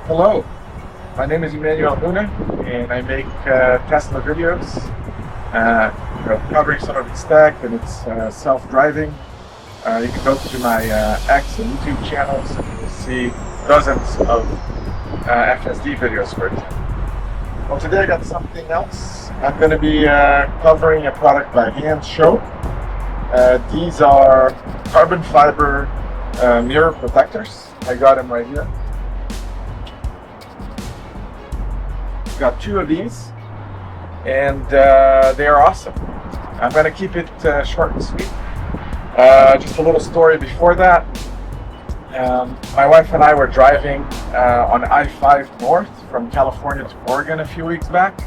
Hello, my name is HUNA, and I make Tesla videos, covering some of its tech and its self-driving. You can go to my X and YouTube channels and you'll see dozens of FSD videos, for example. Well, today I got something else. I'm going to be covering a product by Hansshow. These are carbon fiber mirror protectors. I got them right here. Got two of these, and they are awesome. I'm going to keep it short and sweet. Just a little story before that. My wife and I were driving on I-5 north from California to Oregon a few weeks back,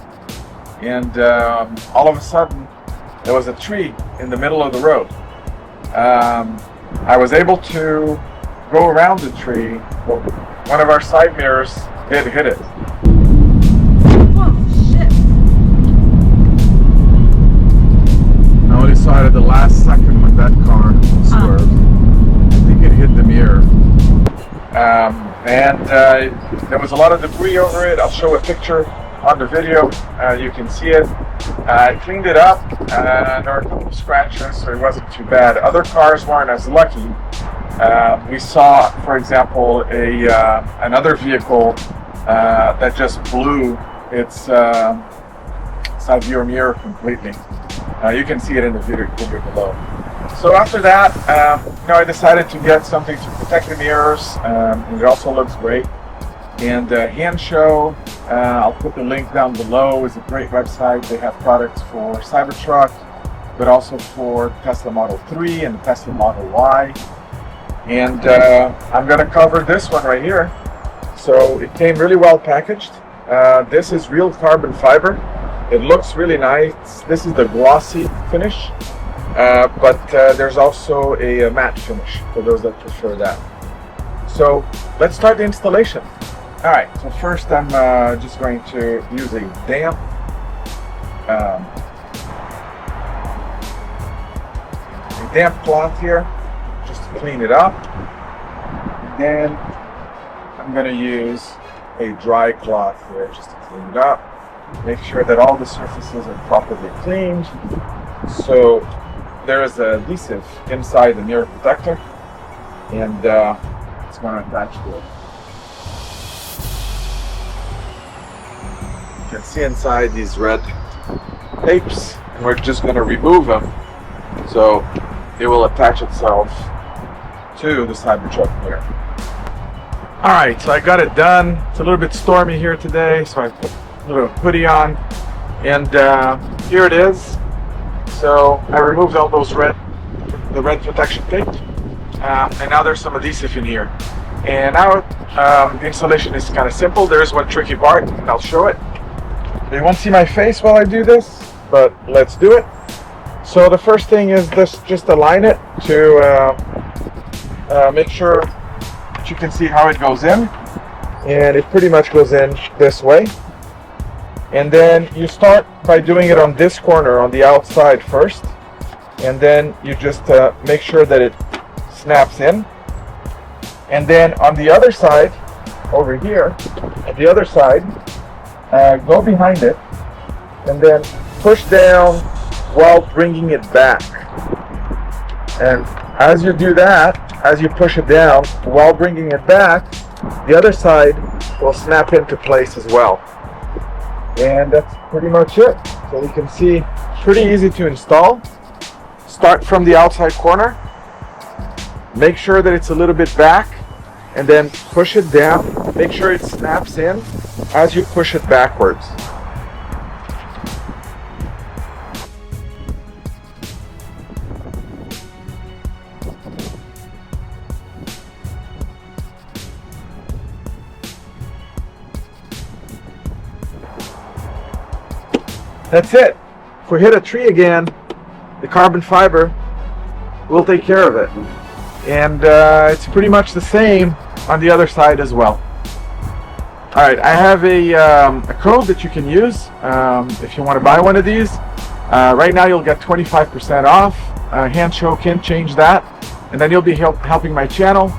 and all of a sudden there was a tree in the middle of the road. I was able to go around the tree, but one of our side mirrors did hit it. I only saw it at the last second when that car swerved. I think it hit the mirror. There was a lot of debris over it. I'll show a picture on the video. You can see it. I cleaned it up. There were a couple of scratches, so it wasn't too bad. Other cars weren't as lucky. We saw, for example, another vehicle that just blew its side view mirror completely. You can see it in the video below. So after that, I decided to get something to protect the mirrors, and it also looks great. And Hansshow, I'll put the link down below, is a great website. They have products for Cybertruck, but also for Tesla Model 3 and the Tesla Model Y. And I'm going to cover this one right here. So it came really well packaged. This is real carbon fiber. It looks really nice. This is the glossy finish, but there's also a matte finish for those that prefer that. So let's start the installation. All right, so first I'm just going to use a damp cloth here just to clean it up. And then I'm going to use a dry cloth here just to clean it up. Make sure that all the surfaces are properly cleaned. So there is an adhesive inside the mirror protector, and it's going to attach to it. You can see inside these red tapes, and we're just going to remove them so it will attach itself to the Cybertruck mirror. Alright, so I got it done. It's a little bit stormy here today, so I put a little hoodie on, and here it is. So I removed all those red protection tape, and now there's some adhesive in here. And now the installation is kind of simple. There's one tricky part, and I'll show it. You won't see my face while I do this, but let's do it. So the first thing is just align it to make sure that you can see how it goes in. And it pretty much goes in this way. And then you start by doing it on this corner on the outside first. And then you just make sure that it snaps in. And then on the other side, over here, on the other side, go behind it and then push down while bringing it back. And as you do that, as you push it down while bringing it back, the other side will snap into place as well. And that's pretty much it. So you can see, pretty easy to install. Start from the outside corner, make sure that it's a little bit back, and then push it down. Make sure it snaps in as you push it backwards. That's it. If we hit a tree again, the carbon fiber will take care of it. And it's pretty much the same on the other side as well. Alright, I have a code that you can use if you want to buy one of these. Right now you'll get 25% off. Hansshow can change that. And then you'll be helping my channel.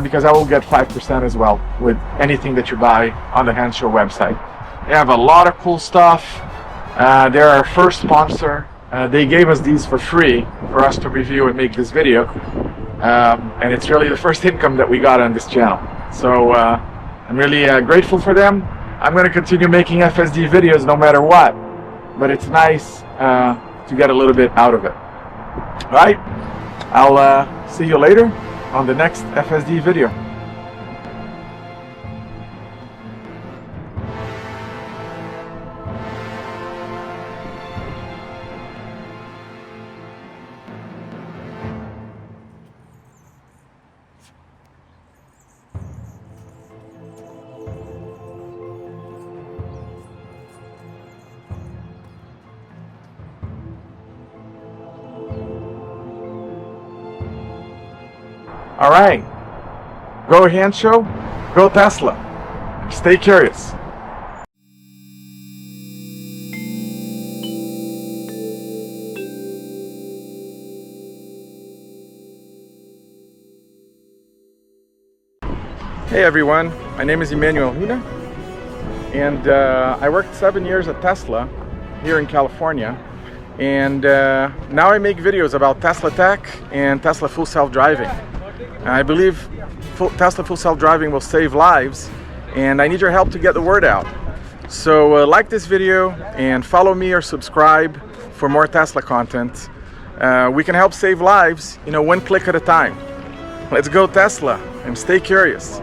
because I will get 5% as well with anything that you buy on the Hansshow website. They have a lot of cool stuff. They're our first sponsor. They gave us these for free for us to review and make this video. And it's really the first income that we got on this channel. So I'm really grateful for them. I'm going to continue making FSD videos no matter what. But it's nice to get a little bit out of it. All right, I'll see you later on the next FSD video. All right, go Hansshow, go Tesla. Stay curious. Hey everyone, my name is HUNA, and I worked 7 years at Tesla here in California. And now I make videos about Tesla tech and Tesla full self-driving. I believe Tesla full self-driving will save lives, and I need your help to get the word out. So like this video and follow me or subscribe for more Tesla content. We can help save lives, one click at a time. Let's go Tesla and stay curious.